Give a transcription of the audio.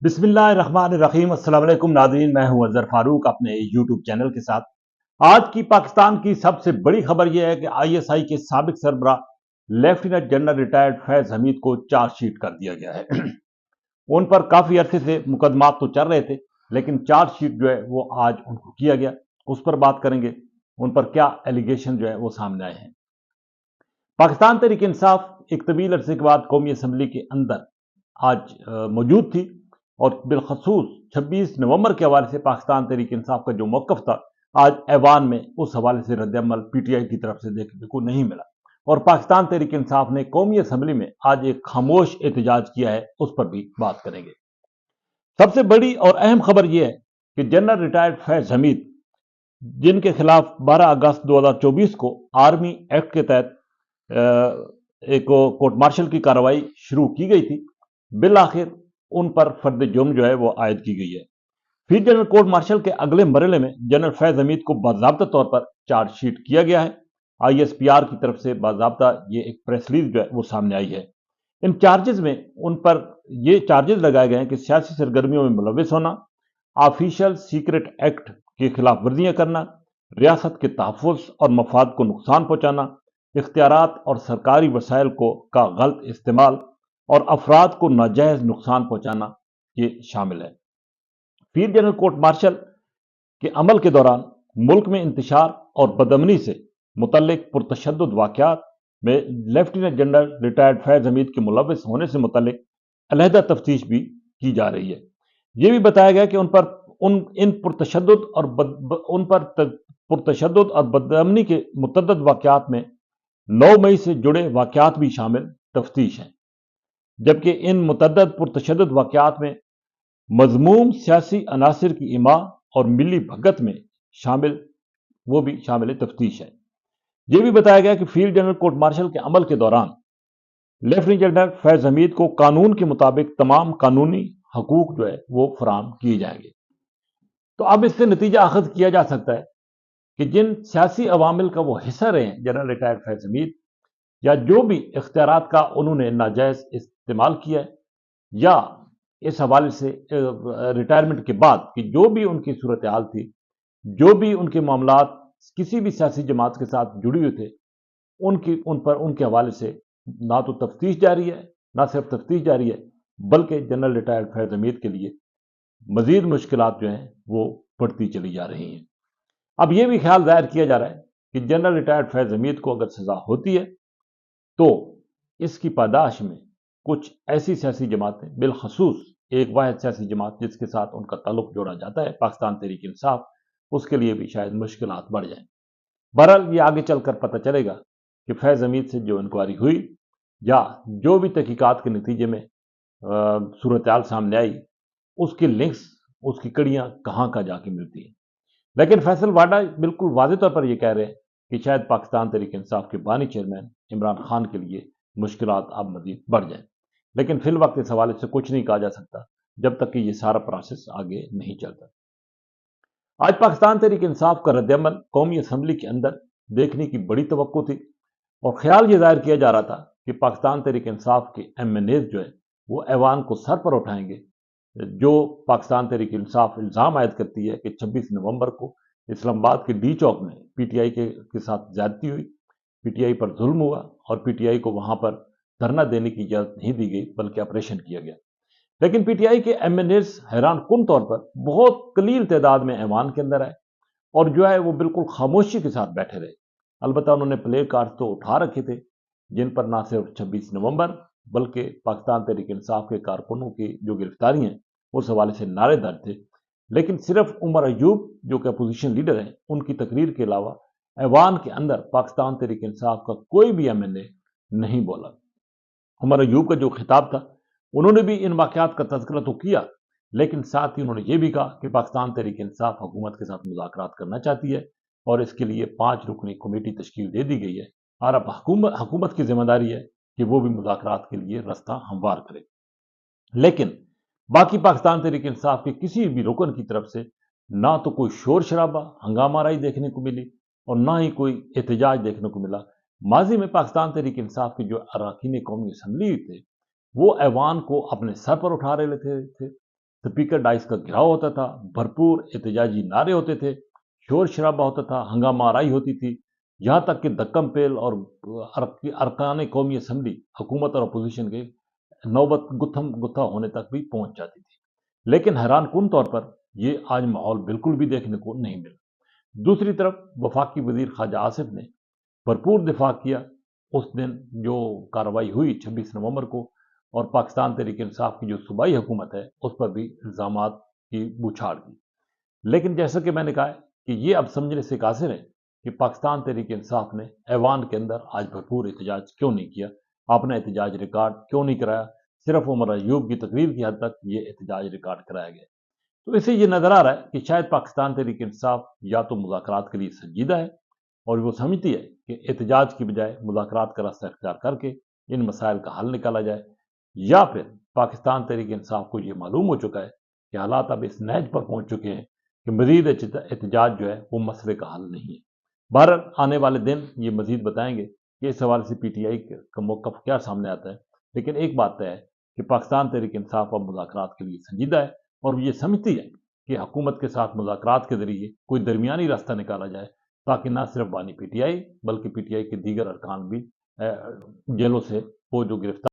बिस्मिल्लाह रहमान रहीम। अस्सलाम वालेकुम नाज़रीन, मैं हूं अजहर फारूक अपने यूट्यूब चैनल के साथ। आज की पाकिस्तान की सबसे बड़ी खबर यह है कि आईएसआई के साबिक सरबरा lieutenant general retired Faiz Hamid को चार्जशीट कर दिया गया है। उन पर काफी अरसे से मुकदमात तो चल रहे थे, लेकिन चार्जशीट जो है वो आज उनको किया गया। उस पर बात करेंगे, उन पर क्या एलिगेशन जो है वो सामने आए हैं। पाकिस्तान तहरीक इंसाफ एक तवील अरसे के बाद कौमी असम्बली के अंदर आज मौजूद थी, और बिलखसूस 26 नवंबर के हवाले से पाकिस्तान तहरीक इंसाफ का जो मौकफ था, आज ऐवान में उस हवाले से रद्दअमल पीटीआई की तरफ से देखने को नहीं मिला। और पाकिस्तान तहरीक इंसाफ ने कौमी असम्बली में आज एक खामोश एहतजाज किया है, उस पर भी बात करेंगे। सबसे बड़ी और अहम खबर यह है कि जनरल रिटायर्ड फैज हमीद, जिनके खिलाफ 12 अगस्त 2024 को आर्मी एक्ट के तहत एक कोर्ट मार्शल की कार्रवाई शुरू की गई थी, बिल आखिर उन पर फर्द जुर्म जो है वो आयद की गई है। फिर जनरल कोर्ट मार्शल के अगले मरहले में जनरल फैज हमीद को बाज़ाब्ता तौर पर चार्जशीट किया गया है। आईएसपीआर की तरफ से बाज़ाब्ता ये एक प्रेस रिलीज जो है वो सामने आई है। इन चार्जेस में उन पर ये चार्जेस लगाए गए हैं कि सियासी सरगर्मियों में मुलविस होना, ऑफिशियल सीक्रेट एक्ट की खिलाफ वर्जियां करना, रियासत के तहफ़्फ़ुज़ और मफाद को नुकसान पहुंचाना, इख्तियारात और सरकारी वसाइल को का गलत इस्तेमाल और अफराद को नाजायज नुकसान पहुंचाना ये शामिल है। फिर जनरल कोर्ट मार्शल के अमल के दौरान मुल्क में इंतशार और बदअमनी से मुतल्लिक पुरतशद्दुद वाक़यात में lieutenant general retired Faiz Hamid के मुलविस होने से मुतल्लिक अलहदा तफ्तीश भी की जा रही है। यह भी बताया गया कि उन पर इन पुरतशद्दुद और पुरतशद्दुद और बदअमनी के मुतअद्दिद वाक़यात में 9 मई से जुड़े वाक़यात भी शामिल तफ्तीश हैं, जबकि इन मुतअद्दिद पुरतशद्दुद वाक़यात में मज़मूम सियासी अनासिर की इमा और मिली भगत में शामिल तफ्तीश है। यह भी बताया गया कि फील्ड जनरल कोर्ट मार्शल के अमल के दौरान लेफ्टिनेंट जनरल फैज हमीद को कानून के मुताबिक तमाम कानूनी हकूक जो है वो फराहम किए जाएंगे। तो अब इससे नतीजा अखज़ किया जा सकता है कि जिन सियासी अवामिल का वो हिस्सा रहे हैं जनरल रिटायर्ड फैज हमीद, या जो भी इख्तियारात का उन्होंने नाजायज इस्तेमाल किया है, या इस हवाले से रिटायरमेंट के बाद कि जो भी उनकी सूरत हाल थी, जो भी उनके मामलात किसी भी सियासी जमात के साथ जुड़ी हुए थे, उनके हवाले से ना तो तफ्तीश जारी है, ना सिर्फ तफ्तीश जारी है, बल्कि जनरल रिटायर्ड फैज हमीद के लिए मजीद मुश्किलात जो हैं वो बढ़ती चली जा रही हैं। अब यह भी ख्याल जाहिर किया जा रहा है कि जनरल रिटायर्ड फैज हमीद को अगर सजा होती है तो इसकी पादाश में कुछ ऐसी सियासी जमातें, बिलखसूस एक वाहिद सियासी जमात जिसके साथ उनका ताल्लुक जोड़ा जाता है, पाकिस्तान तहरीक इंसाफ, उसके लिए भी शायद मुश्किलात बढ़ जाएं। बहरहाल ये आगे चलकर पता चलेगा कि फैज हमीद से जो इंक्वायरी हुई या जो भी तहकीकात के नतीजे में सूरत हाल सामने आई, उसके लिंक्स, उसकी कड़ियाँ कहाँ का जाके मिलती हैं। लेकिन फैसल वाडा बिल्कुल वाज़ेह तौर पर यह कह रहे हैं कि शायद पाकिस्तान तहरीक इंसाफ के बानी चेयरमैन इमरान खान के लिए मुश्किलात अब मजीद बढ़ जाएं। लेकिन फिल वक्त इस हवाले से कुछ नहीं कहा जा सकता जब तक कि ये सारा प्रोसेस आगे नहीं चलता। आज पाकिस्तान तहरीक इंसाफ का रद्दअमल कौमी असम्बली के अंदर देखने की बड़ी तवक्को थी, और ख्याल ये जाहिर किया जा रहा था कि पाकिस्तान तहरीक इंसाफ के MNAs जो है वो ऐवान को सर पर उठाएंगे। जो पाकिस्तान तहरीक इंसाफ इल्ज़ाम आयद करती है कि 26 नवंबर को इस्लामाबाद के डी चौक में पीटीआई के साथ ज्यादती हुई, पीटीआई पर जुल्म हुआ, और पीटीआई को वहां पर धरना देने की इजाजत नहीं दी गई बल्कि ऑपरेशन किया गया। लेकिन पीटीआई के MNAs हैरान कुन तौर पर बहुत कलील तादाद में ऐवान के अंदर आए, और जो है वो बिल्कुल खामोशी के साथ बैठे रहे। अलबत्ता उन्होंने प्ले कार्ड तो उठा रखे थे, जिन पर ना सिर्फ 26 नवंबर बल्कि पाकिस्तान तहरीक इंसाफ के कारकुनों की जो गिरफ्तारी हैं उस हवाले से नारे दर्ज थे। लेकिन सिर्फ उमर अयूब जो कि अपोजिशन लीडर हैं, उनकी तकरीर के अलावा ऐवान के अंदर पाकिस्तान तहरीक इंसाफ का कोई भी MNA नहीं बोला। उमर अयूब का जो खिताब था, उन्होंने भी इन वाक़यात का तज़किरा तो किया, लेकिन साथ ही उन्होंने ये भी कहा कि पाकिस्तान तहरीक इंसाफ हुकूमत के साथ मुज़ाकरात करना चाहती है, और इसके लिए 5 रुकनी कमेटी तश्कील दे दी गई है, और अब हुकूमत की जिम्मेदारी है कि वो भी मुज़ाकरात के लिए रास्ता हमवार करे। लेकिन बाकी पाकिस्तान तहरीक इंसाफ के किसी भी रुकन की तरफ से ना तो कोई शोर शराबा, हंगामाराई देखने को मिली, और ना ही कोई एहतजाज देखने को मिला। माजी में पाकिस्तान तहरीक इंसाफ के जो अरकान कौमी असम्बली थे, वो ऐवान को अपने सर पर उठा रहे थे, स्पीकर डाइस का घेराव होता था, भरपूर एहतजाजी नारे होते थे, शोर शराबा होता था, हंगामा आराई होती थी, यहाँ तक कि दक्कम पेल और अरकान कौमी असम्बली हुकूमत और अपोजिशन के नौबत गुत्थम गुत्था होने तक भी पहुंच जाती थी। लेकिन हैरान कुन तौर पर ये आज माहौल बिल्कुल भी देखने को नहीं मिला। दूसरी तरफ वफाकी वजीर ख्वाजा आसिफ ने भरपूर दिफा किया उस दिन जो कार्रवाई हुई 26 नवंबर को, और पाकिस्तान तहरीक इंसाफ की जो सूबाई हुकूमत है उस पर भी इल्ज़ामात की बौछार दी। लेकिन जैसा कि मैंने कहा कि ये अब समझने से कासिर है कि पाकिस्तान तहरीक इंसाफ ने ऐवान के अंदर आज भरपूर एहतजाज क्यों नहीं किया, आपने एहतजाज रिकॉर्ड क्यों नहीं कराया। सिर्फ उमर अयूब की तकरीर की हद तक ये एहतजाज रिकॉर्ड कराया गया। तो इससे ये नजर आ रहा है कि शायद पाकिस्तान तहरीक इंसाफ या तो मुज़ाकरात के लिए संजीदा है और वो समझती है कि एहतजाज की बजाय मुज़ाकरात का रास्ता इख्तियार करके इन मसाइल का हल निकाला जाए, या फिर पाकिस्तान तहरीक इंसाफ को ये मालूम हो चुका है कि हालात अब इस नहज पर पहुंच चुके हैं कि मजीद एहतजाज जो है वो मसले का हल नहीं है। बहरहाल आने वाले दिन ये मजीद बताएंगे कि इस हवाले से पीटीआई का मौक़िफ़ क्या सामने आता है। लेकिन एक बात तय है कि पाकिस्तान तहरीक इंसाफ अब मुज़ाकरात के लिए संजीदा है और ये समझती है कि हुकूमत के साथ मुज़ाकरात के जरिए कोई दरमियानी रास्ता निकाला जाए, ताकि ना सिर्फ बानी पीटीआई बल्कि पीटीआई के दीगर अरकान भी जेलों से वो जो गिरफ्तार